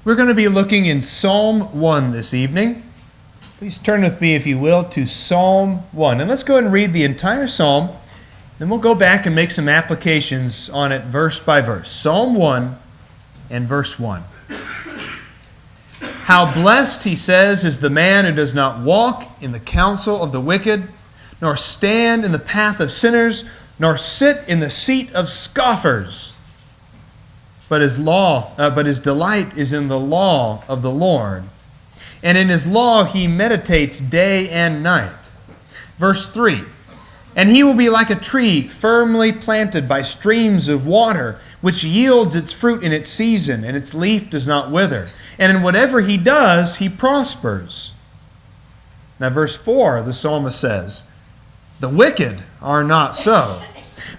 We're going to be looking in Psalm 1 this evening. Please turn with me, if you will, to Psalm 1. And let's go ahead and read the entire psalm. Then we'll go back and make some applications on it verse by verse. Psalm 1 and verse 1. How blessed, he says, is the man who does not walk in the counsel of the wicked, nor stand in the path of sinners, nor sit in the seat of scoffers. But his delight is in the law of the Lord, and in his law he meditates day and night. Verse 3, and he will be like a tree firmly planted by streams of water, which yields its fruit in its season, and its leaf does not wither. And in whatever he does, he prospers. Now verse 4, the psalmist says, the wicked are not so,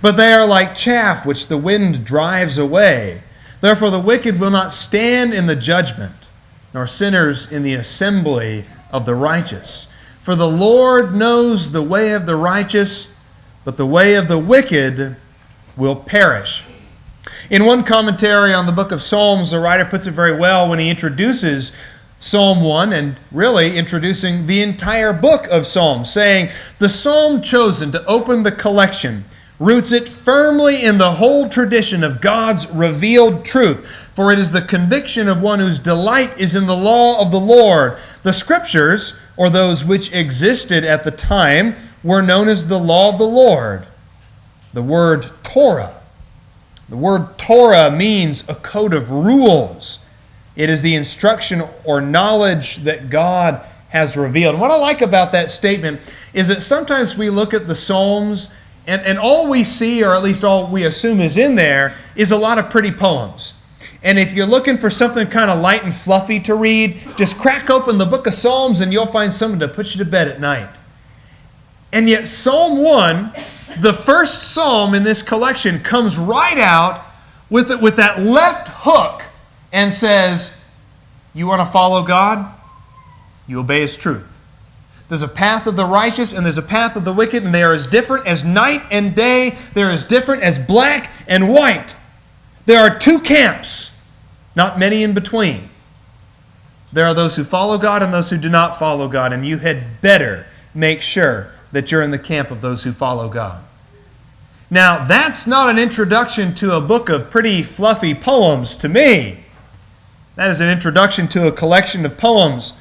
but they are like chaff which the wind drives away. Therefore the wicked will not stand in the judgment, nor sinners in the assembly of the righteous. For the Lord knows the way of the righteous, but the way of the wicked will perish. In one commentary on the book of Psalms, the writer puts it very well when he introduces Psalm 1, and really introducing the entire book of Psalms, saying, the psalm chosen to open the collection roots it firmly in the whole tradition of God's revealed truth, for it is the conviction of one whose delight is in the law of the Lord. The Scriptures, or those which existed at the time, were known as the law of the Lord. The word Torah. The word Torah means a code of rules. It is the instruction or knowledge that God has revealed. And what I like about that statement is that sometimes we look at the Psalms and all we see, or at least all we assume is in there, is a lot of pretty poems. And if you're looking for something kind of light and fluffy to read, just crack open the book of Psalms and you'll find something to put you to bed at night. And yet Psalm 1, the first psalm in this collection, comes right out with that left hook and says, you want to follow God? You obey His truth. There's a path of the righteous and there's a path of the wicked, and they are as different as night and day. They're as different as black and white. There are two camps, not many in between. There are those who follow God and those who do not follow God, and you had better make sure that you're in the camp of those who follow God. Now, that's not an introduction to a book of pretty fluffy poems to me. That is an introduction to a collection of poems,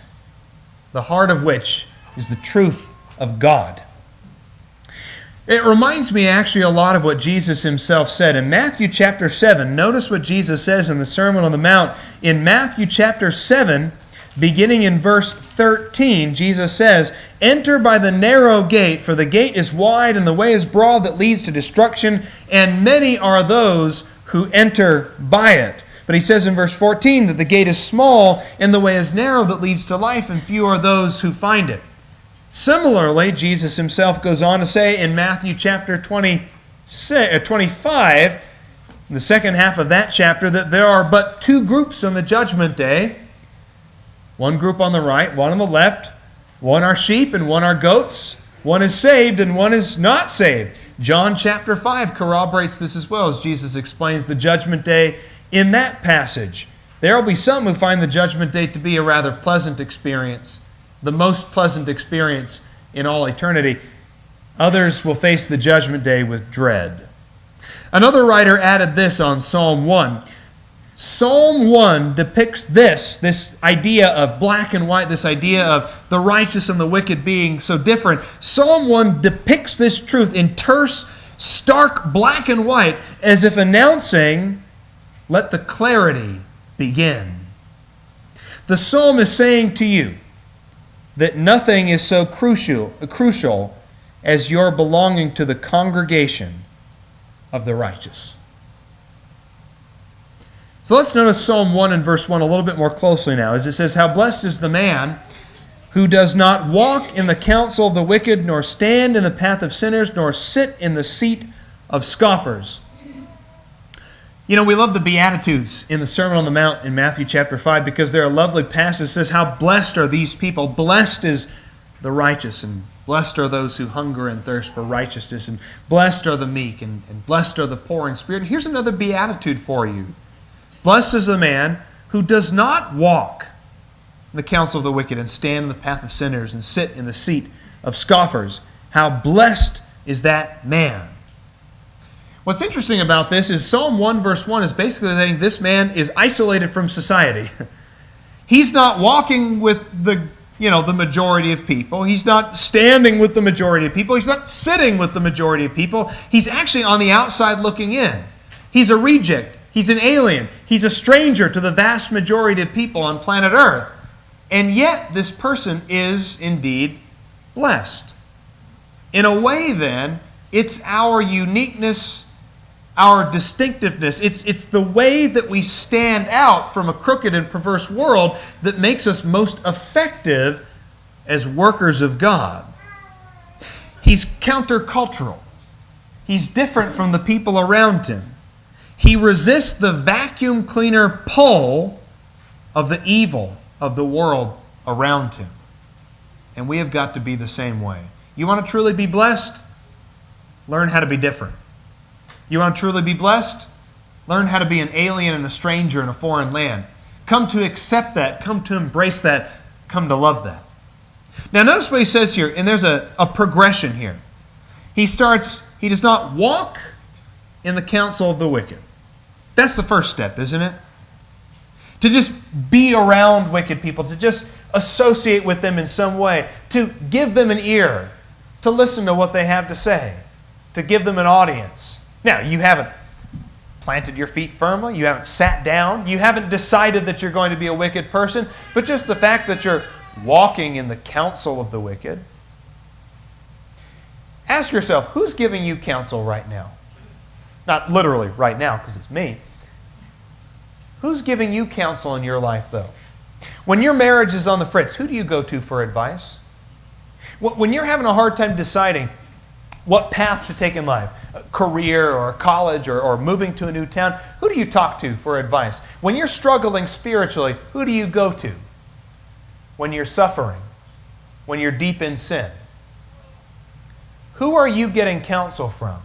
the heart of which is the truth of God. It reminds me actually a lot of what Jesus himself said. In Matthew chapter 7, notice what Jesus says in the Sermon on the Mount. In Matthew chapter 7, beginning in verse 13, Jesus says, enter by the narrow gate, for the gate is wide and the way is broad that leads to destruction, and many are those who enter by it. But he says in verse 14 that the gate is small and the way is narrow that leads to life, and few are those who find it. Similarly, Jesus himself goes on to say in Matthew chapter 25, in the second half of that chapter, that there are but two groups on the judgment day. One group on the right, one on the left. One are sheep and one are goats. One is saved and one is not saved. John chapter 5 corroborates this as well, as Jesus explains the judgment day in that passage. There will be some who find the judgment day to be a rather pleasant experience, the most pleasant experience in all eternity. Others will face the judgment day with dread. Another writer added this on Psalm 1. Psalm 1 depicts this idea of black and white, this idea of the righteous and the wicked being so different. Psalm 1 depicts this truth in terse, stark black and white, as if announcing, let the clarity begin. The psalm is saying to you that nothing is so crucial as your belonging to the congregation of the righteous. So let's notice Psalm 1 and verse 1 a little bit more closely now, as it says, how blessed is the man who does not walk in the counsel of the wicked, nor stand in the path of sinners, nor sit in the seat of scoffers. You know, we love the Beatitudes in the Sermon on the Mount in Matthew chapter 5 because they're a lovely passage that says, how blessed are these people. Blessed is the righteous, and blessed are those who hunger and thirst for righteousness, and blessed are the meek, and blessed are the poor in spirit. And here's another beatitude for you. Blessed is the man who does not walk in the counsel of the wicked and stand in the path of sinners and sit in the seat of scoffers, how blessed is that man. What's interesting about this is Psalm 1 verse 1 is basically saying this man is isolated from society. He's not walking with the majority of people. He's not standing with the majority of people. He's not sitting with the majority of people. He's actually on the outside looking in. He's a reject. He's an alien. He's a stranger to the vast majority of people on planet Earth. And yet this person is indeed blessed. In a way, then, it's our uniqueness, our distinctiveness. It's the way that we stand out from a crooked and perverse world that makes us most effective as workers of God. He's countercultural. He's different from the people around him. He resists the vacuum cleaner pull of the evil of the world around him. And we have got to be the same way. You want to truly be blessed? Learn how to be different. You want to truly be blessed? Learn how to be an alien and a stranger in a foreign land. Come to accept that. Come to embrace that. Come to love that. Now notice what he says here, and there's a progression here. He does not walk in the counsel of the wicked. That's the first step, isn't it? To just be around wicked people, to just associate with them in some way, to give them an ear, to listen to what they have to say, to give them an audience. Now, you haven't planted your feet firmly, you haven't sat down, you haven't decided that you're going to be a wicked person, but just the fact that you're walking in the counsel of the wicked. Ask yourself, who's giving you counsel right now? Not literally right now, because it's me. Who's giving you counsel in your life, though? When your marriage is on the fritz, who do you go to for advice? When you're having a hard time deciding what path to take in life, a career or college or moving to a new town, who do you talk to for advice? When you're struggling spiritually, who do you go to? When you're suffering, when you're deep in sin, who are you getting counsel from?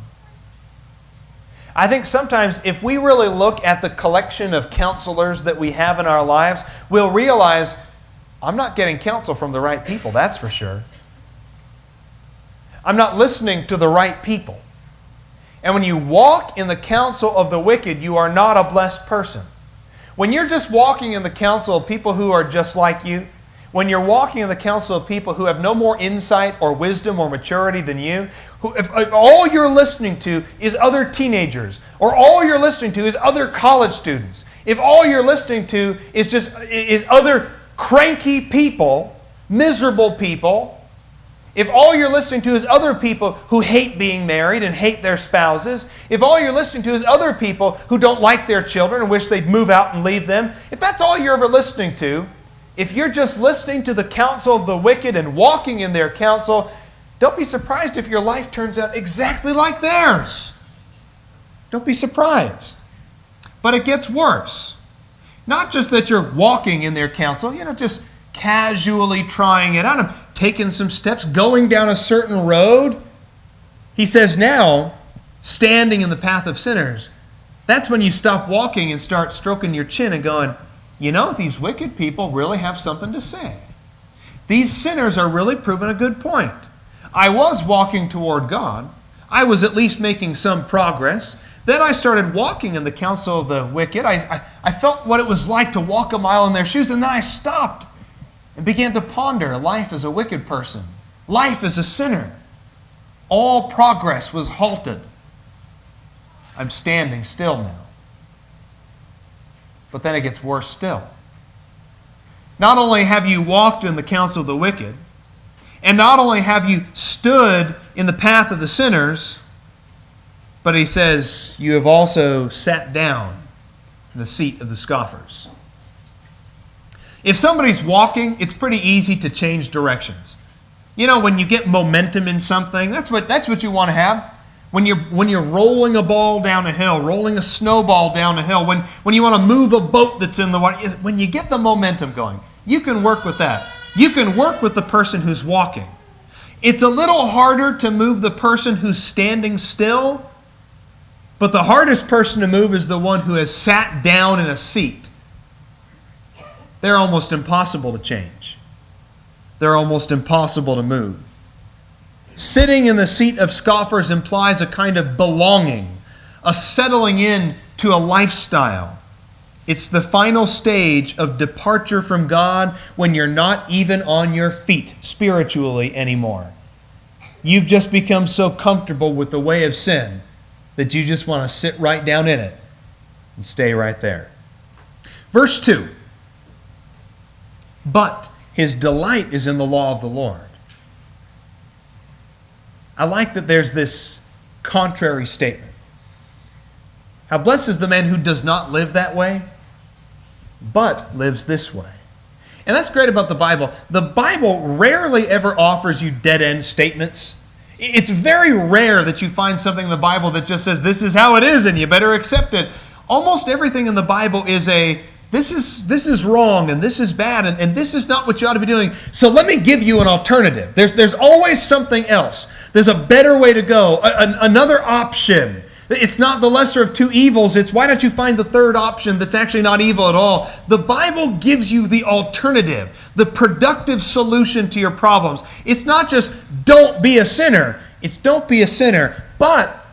I think sometimes if we really look at the collection of counselors that we have in our lives, we'll realize, I'm not getting counsel from the right people, that's for sure. I'm not listening to the right people. And when you walk in the counsel of the wicked, you are not a blessed person. When you're just walking in the counsel of people who are just like you, when you're walking in the counsel of people who have no more insight or wisdom or maturity than you, if all you're listening to is other teenagers, or all you're listening to is other college students, if all you're listening to is other cranky people, miserable people, if all you're listening to is other people who hate being married and hate their spouses, if all you're listening to is other people who don't like their children and wish they'd move out and leave them, if that's all you're ever listening to, if you're just listening to the counsel of the wicked and walking in their counsel, don't be surprised if your life turns out exactly like theirs. Don't be surprised. But it gets worse. Not just that you're walking in their counsel, just casually trying it out, taking some steps, going down a certain road. He says now, standing in the path of sinners. That's when you stop walking and start stroking your chin and going, these wicked people really have something to say. These sinners are really proving a good point. I was walking toward God. I was at least making some progress. Then I started walking in the counsel of the wicked. I felt what it was like to walk a mile in their shoes, and then I stopped and began to ponder life as a wicked person, life as a sinner. All progress was halted. I'm standing still now. But then it gets worse still. Not only have you walked in the counsel of the wicked, and not only have you stood in the path of the sinners, but he says you have also sat down in the seat of the scoffers. If somebody's walking, it's pretty easy to change directions. When you get momentum in something, that's what you want to have. When you're rolling a ball down a hill, rolling a snowball down a hill, when you want to move a boat that's in the water, when you get the momentum going, you can work with that. You can work with the person who's walking. It's a little harder to move the person who's standing still, but the hardest person to move is the one who has sat down in a seat. they're almost impossible to change. They're almost impossible to move. Sitting in the seat of scoffers implies a kind of belonging, a settling in to a lifestyle. It's the final stage of departure from God when you're not even on your feet spiritually anymore. You've just become so comfortable with the way of sin that you just want to sit right down in it and stay right there. Verse 2. But his delight is in the law of the Lord. I like that there's this contrary statement. How blessed is the man who does not live that way, but lives this way. And that's great about the Bible. The Bible rarely ever offers you dead-end statements. It's very rare that you find something in the Bible that just says, this is how it is and you better accept it. Almost everything in the Bible is this is wrong and this is bad and this is not what you ought to be doing. So let me give you an alternative. There's always something else. There's a better way to go, another option. It's not the lesser of two evils. It's why don't you find the third option that's actually not evil at all. The Bible gives you the alternative, the productive solution to your problems. It's not just don't be a sinner. It's don't be a sinner, but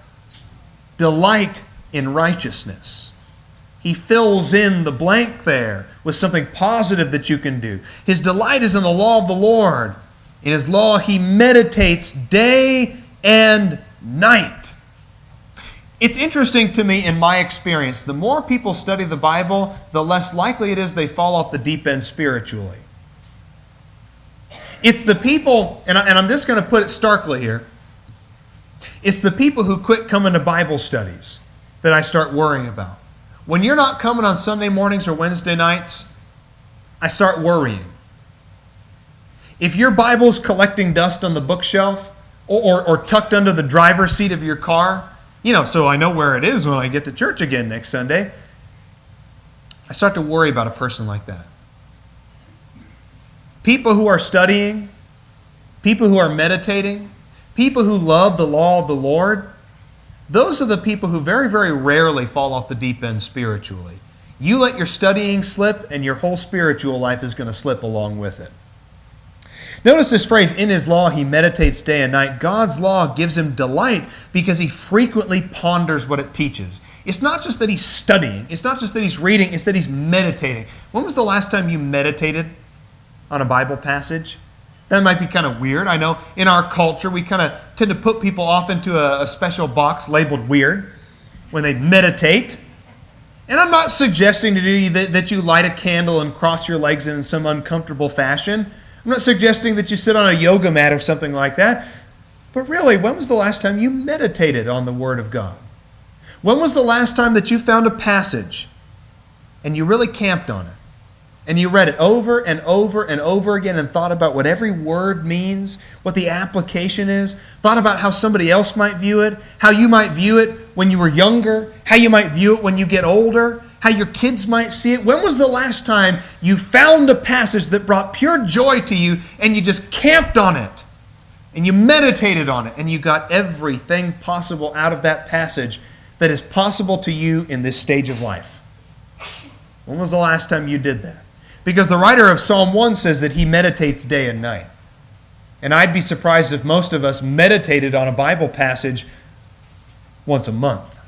delight in righteousness. He fills in the blank there with something positive that you can do. His delight is in the law of the Lord. In His law he meditates day and night. It's interesting to me in my experience, the more people study the Bible, the less likely it is they fall off the deep end spiritually. It's the people, and I'm just going to put it starkly here, it's the people who quit coming to Bible studies that I start worrying about. When you're not coming on Sunday mornings or Wednesday nights, I start worrying. If your Bible's collecting dust on the bookshelf or tucked under the driver's seat of your car, so I know where it is when I get to church again next Sunday, I start to worry about a person like that. People who are studying, people who are meditating, people who love the law of the Lord, those are the people who very, very rarely fall off the deep end spiritually. You let your studying slip and your whole spiritual life is going to slip along with it. Notice this phrase, in His law he meditates day and night. God's law gives him delight because he frequently ponders what it teaches. It's not just that he's studying. It's not just that he's reading. It's that he's meditating. When was the last time you meditated on a Bible passage? That might be kind of weird. I know in our culture we kind of tend to put people off into a special box labeled weird when they meditate. And I'm not suggesting to you that you light a candle and cross your legs in some uncomfortable fashion. I'm not suggesting that you sit on a yoga mat or something like that. But really, when was the last time you meditated on the Word of God? When was the last time that you found a passage and you really camped on it? And you read it over and over and over again and thought about what every word means, what the application is, thought about how somebody else might view it, how you might view it when you were younger, how you might view it when you get older, how your kids might see it. When was the last time you found a passage that brought pure joy to you and you just camped on it and you meditated on it and you got everything possible out of that passage that is possible to you in this stage of life? When was the last time you did that? Because the writer of Psalm 1 says that he meditates day and night. And I'd be surprised if most of us meditated on a Bible passage once a month.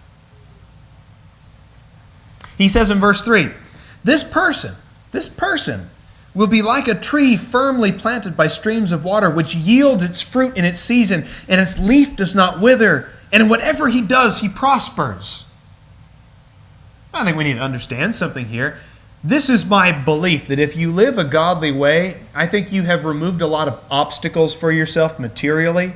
He says in verse 3, this person will be like a tree firmly planted by streams of water, which yields its fruit in its season, and its leaf does not wither, and whatever he does, he prospers. I think we need to understand something here. This is my belief, that if you live a godly way, I think you have removed a lot of obstacles for yourself materially.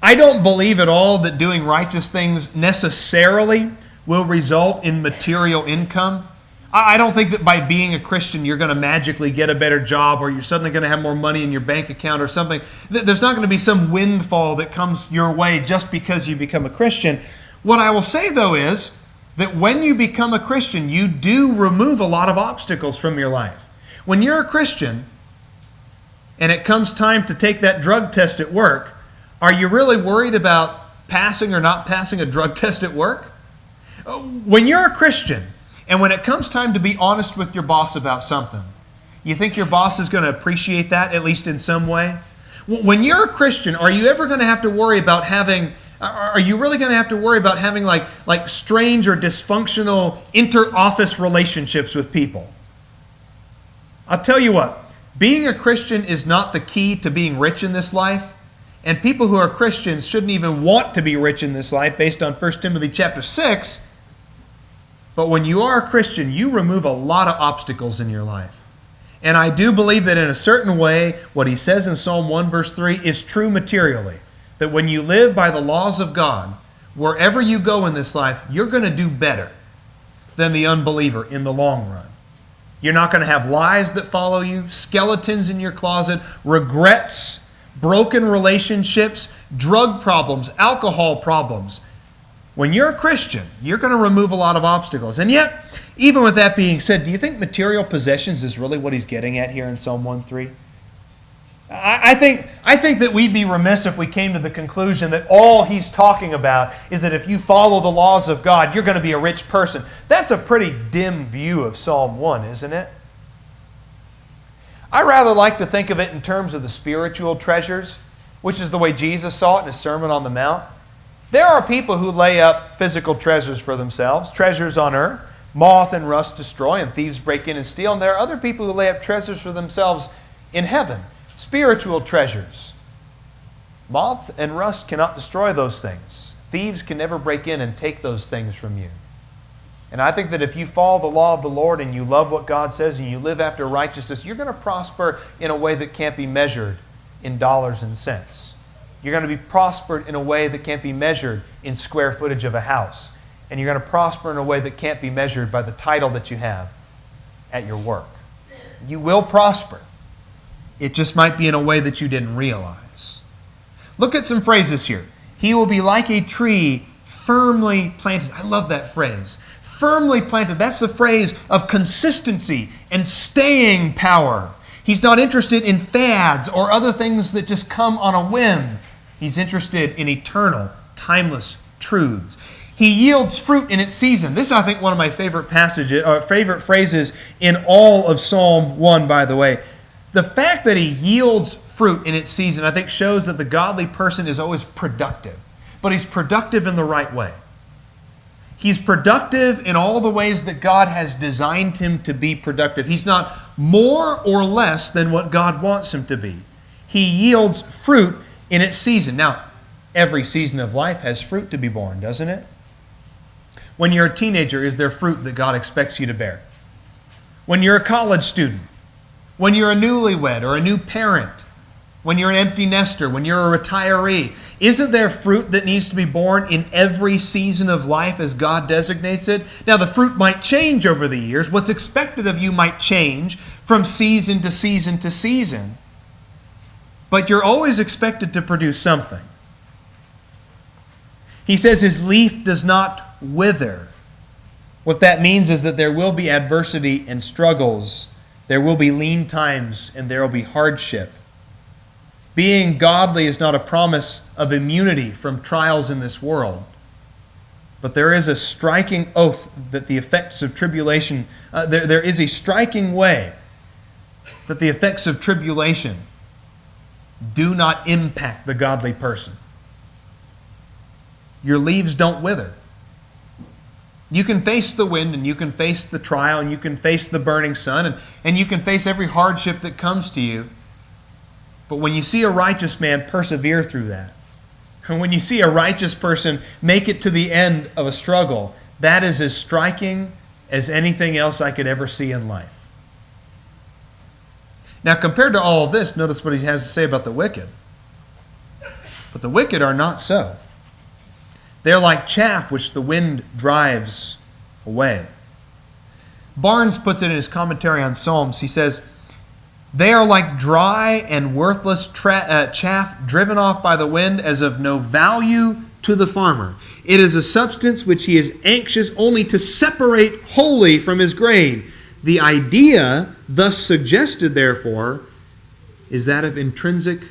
I don't believe at all that doing righteous things necessarily will result in material income. I don't think that by being a Christian you're going to magically get a better job or you're suddenly going to have more money in your bank account or something. There's not going to be some windfall that comes your way just because you become a Christian. What I will say, though, is that when you become a Christian, you do remove a lot of obstacles from your life. When you're a Christian and it comes time to take that drug test at work, are you really worried about passing or not passing a drug test at work? When you're a Christian and when it comes time to be honest with your boss about something, You think your boss is going to appreciate that, at least in some way? When you're a Christian, are you ever going to have to worry about having, are you really going to have to worry about having like strange or dysfunctional inter-office relationships with people? I'll tell you what, being a Christian is not the key to being rich in this life. And people who are Christians shouldn't even want to be rich in this life based on 1 Timothy chapter 6. But when you are a Christian, you remove a lot of obstacles in your life. And I do believe that in a certain way, what he says in Psalm 1 verse 3 is true materially. That when you live by the laws of God, wherever you go in this life, you're going to do better than the unbeliever in the long run. You're not going to have lies that follow you, skeletons in your closet, regrets, broken relationships, drug problems, alcohol problems. When you're a Christian, you're going to remove a lot of obstacles. And yet, even with that being said, do you think material possessions is really what he's getting at here in Psalm 1:3? I think that we'd be remiss if we came to the conclusion that all he's talking about is that if you follow the laws of God, you're going to be a rich person. That's a pretty dim view of Psalm 1, isn't it? I rather like to think of it in terms of the spiritual treasures, which is the way Jesus saw it in his Sermon on the Mount. There are people who lay up physical treasures for themselves, treasures on earth, moth and rust destroy, and thieves break in and steal. And there are other people who lay up treasures for themselves in heaven, spiritual treasures. Moth and rust cannot destroy those things. Thieves can never break in and take those things from you. And I think that if you follow the law of the Lord and you love what God says and you live after righteousness, you're going to prosper in a way that can't be measured in dollars and cents. You're going to be prospered in a way that can't be measured in square footage of a house. And you're going to prosper in a way that can't be measured by the title that you have at your work. You will prosper. It just might be in a way that you didn't realize. Look at some phrases here. He will be like a tree firmly planted. I love that phrase. Firmly planted. That's the phrase of consistency and staying power. He's not interested in fads or other things that just come on a whim. He's interested in eternal, timeless truths. He yields fruit in its season. This is, I think, one of my favorite passages, or favorite phrases in all of Psalm 1, by the way. The fact that he yields fruit in its season, I think, shows that the godly person is always productive. But he's productive in the right way. He's productive in all the ways that God has designed him to be productive. He's not more or less than what God wants him to be. He yields fruit in its season. Now, every season of life has fruit to be born, doesn't it? When you're a teenager, is there fruit that God expects you to bear? When you're a college student, when you're a newlywed or a new parent, when you're an empty nester, when you're a retiree, isn't there fruit that needs to be born in every season of life as God designates it? Now, the fruit might change over the years. What's expected of you might change from season to season to season. But you're always expected to produce something. He says his leaf does not wither. What that means is that there will be adversity and struggles. There will be lean times and there will be hardship. Being godly is not a promise of immunity from trials in this world. But there is a striking oath that the effects of tribulation, there is a striking way that the effects of tribulation do not impact the godly person. Your leaves don't wither. You can face the wind and you can face the trial and you can face the burning sun and you can face every hardship that comes to you. But when you see a righteous man persevere through that, and when you see a righteous person make it to the end of a struggle, that is as striking as anything else I could ever see in life. Now, compared to all of this, notice what he has to say about the wicked. But the wicked are not so. They're like chaff which the wind drives away. Barnes puts it in his commentary on Psalms. He says, they are like dry and worthless chaff driven off by the wind as of no value to the farmer. It is a substance which he is anxious only to separate wholly from his grain. The idea thus suggested, therefore, is that of intrinsic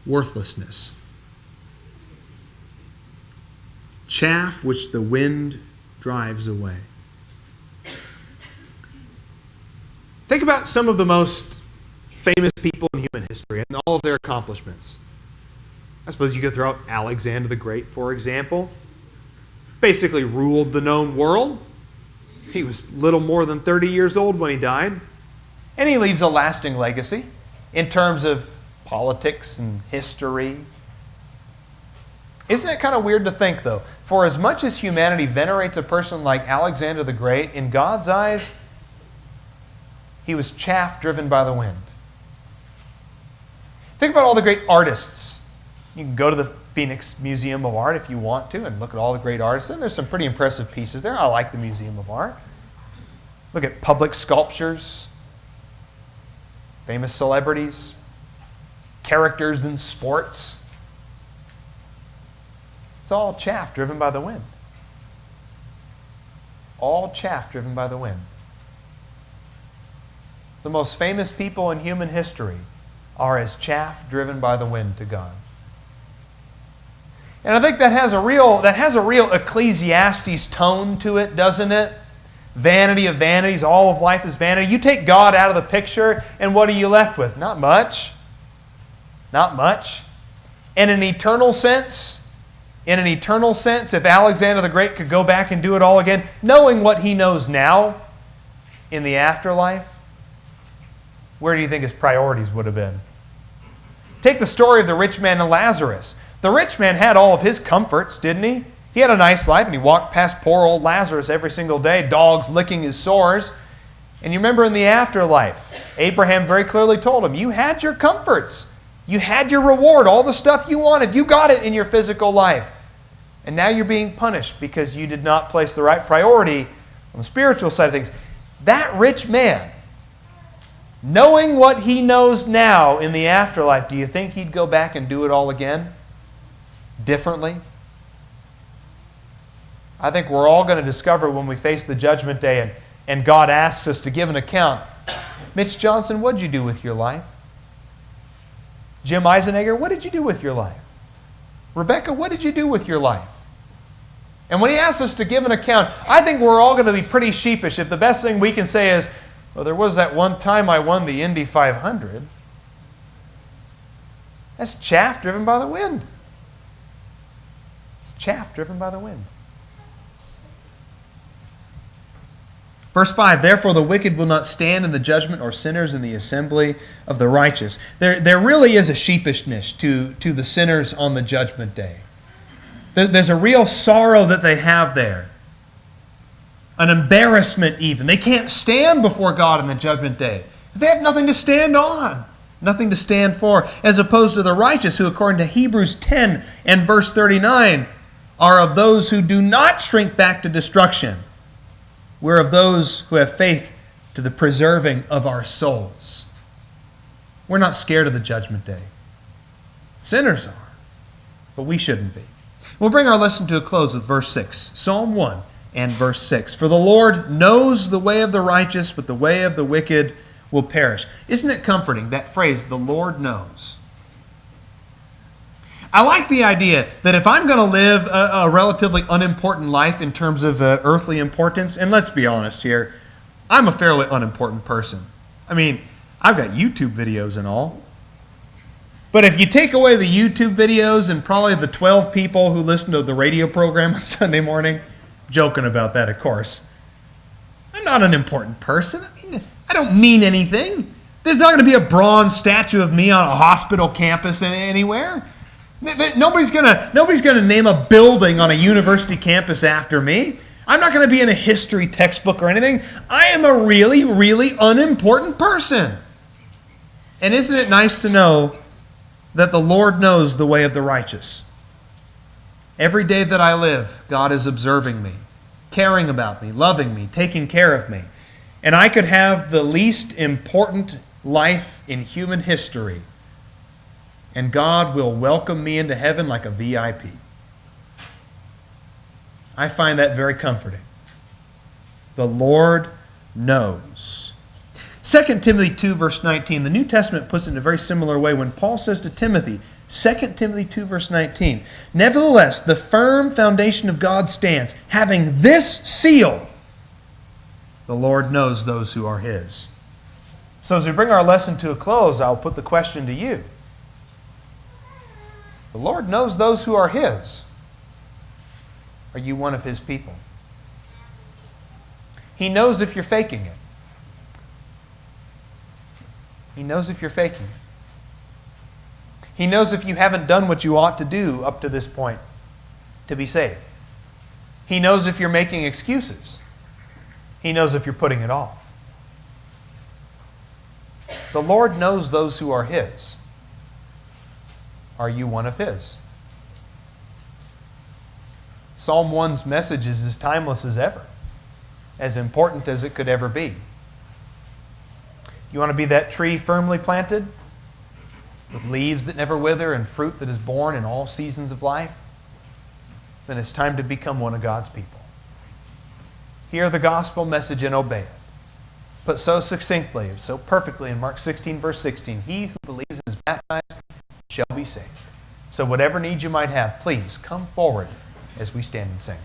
worthlessness. Chaff which the wind drives away. Think about some of the most famous people in human history and all of their accomplishments. I suppose you could throw out Alexander the Great, for example. Basically ruled the known world. He was little more than 30 years old when he died. And he leaves a lasting legacy in terms of politics and history. Isn't it kind of weird to think, though, for as much as humanity venerates a person like Alexander the Great, in God's eyes, he was chaff driven by the wind. Think about all the great artists. You can go to the Phoenix Museum of Art if you want to and look at all the great artists. And there's some pretty impressive pieces there. I like the Museum of Art. Look at public sculptures, famous celebrities, characters in sports. It's all chaff driven by the wind. All chaff driven by the wind. The most famous people in human history are as chaff driven by the wind to God. And I think that has a real Ecclesiastes tone to it, doesn't it? Vanity of vanities, all of life is vanity. You take God out of the picture, and what are you left with? Not much. Not much. In an eternal sense, if Alexander the Great could go back and do it all again, knowing what he knows now in the afterlife, where do you think his priorities would have been? Take the story of the rich man and Lazarus. The rich man had all of his comforts, didn't he? He had a nice life, and he walked past poor old Lazarus every single day, dogs licking his sores. And you remember in the afterlife, Abraham very clearly told him, you had your comforts. You had your reward, all the stuff you wanted. You got it in your physical life. And now you're being punished because you did not place the right priority on the spiritual side of things. That rich man, knowing what he knows now in the afterlife, do you think he'd go back and do it all again? Differently? I think we're all going to discover when we face the judgment day and God asks us to give an account. Mitch Johnson, what did you do with your life? Jim Eisenegger, what did you do with your life? Rebecca, what did you do with your life? And when he asks us to give an account, I think we're all going to be pretty sheepish if the best thing we can say is, well, there was that one time I won the Indy 500. That's chaff driven by the wind. It's chaff driven by the wind. Verse 5, therefore the wicked will not stand in the judgment, or sinners in the assembly of the righteous. There really is a sheepishness to the sinners on the judgment day. There's a real sorrow that they have there. An embarrassment even. They can't stand before God on the judgment day. They have nothing to stand on. Nothing to stand for. As opposed to the righteous, who according to Hebrews 10 and verse 39 are of those who do not shrink back to destruction. We're of those who have faith to the preserving of our souls. We're not scared of the judgment day. Sinners are, but we shouldn't be. We'll bring our lesson to a close with verse 6. Psalm 1 and verse 6. For the Lord knows the way of the righteous, but the way of the wicked will perish. Isn't it comforting, that phrase, the Lord knows? I like the idea that if I'm going to live a relatively unimportant life in terms of earthly importance, and let's be honest here, I'm a fairly unimportant person. I mean, I've got YouTube videos and all. But if you take away the YouTube videos and probably the 12 people who listen to the radio program on Sunday morning, joking about that, of course, I'm not an important person. I don't mean anything. There's not going to be a bronze statue of me on a hospital campus anywhere. Nobody's gonna name a building on a university campus after me. I'm not going to be in a history textbook or anything. I am a really, really unimportant person. And isn't it nice to know that the Lord knows the way of the righteous? Every day that I live, God is observing me, caring about me, loving me, taking care of me. And I could have the least important life in human history, and God will welcome me into heaven like a VIP. I find that very comforting. The Lord knows. 2 Timothy 2, verse 19, the New Testament puts it in a very similar way when Paul says to Timothy, 2 Timothy 2, verse 19, nevertheless, the firm foundation of God stands, having this seal, the Lord knows those who are His. So as we bring our lesson to a close, I'll put the question to you. The Lord knows those who are His. Are you one of His people? He knows if you're faking it. He knows if you're faking it. He knows if you haven't done what you ought to do up to this point to be saved. He knows if you're making excuses. He knows if you're putting it off. The Lord knows those who are His. Are you one of His? Psalm 1's message is as timeless as ever, as important as it could ever be. You want to be that tree firmly planted, with leaves that never wither and fruit that is borne in all seasons of life? Then it's time to become one of God's people. Hear the gospel message and obey it. Put so succinctly, so perfectly in Mark 16, verse 16, he who believes and is baptized shall be saved. So whatever needs you might have, please come forward as we stand and sing.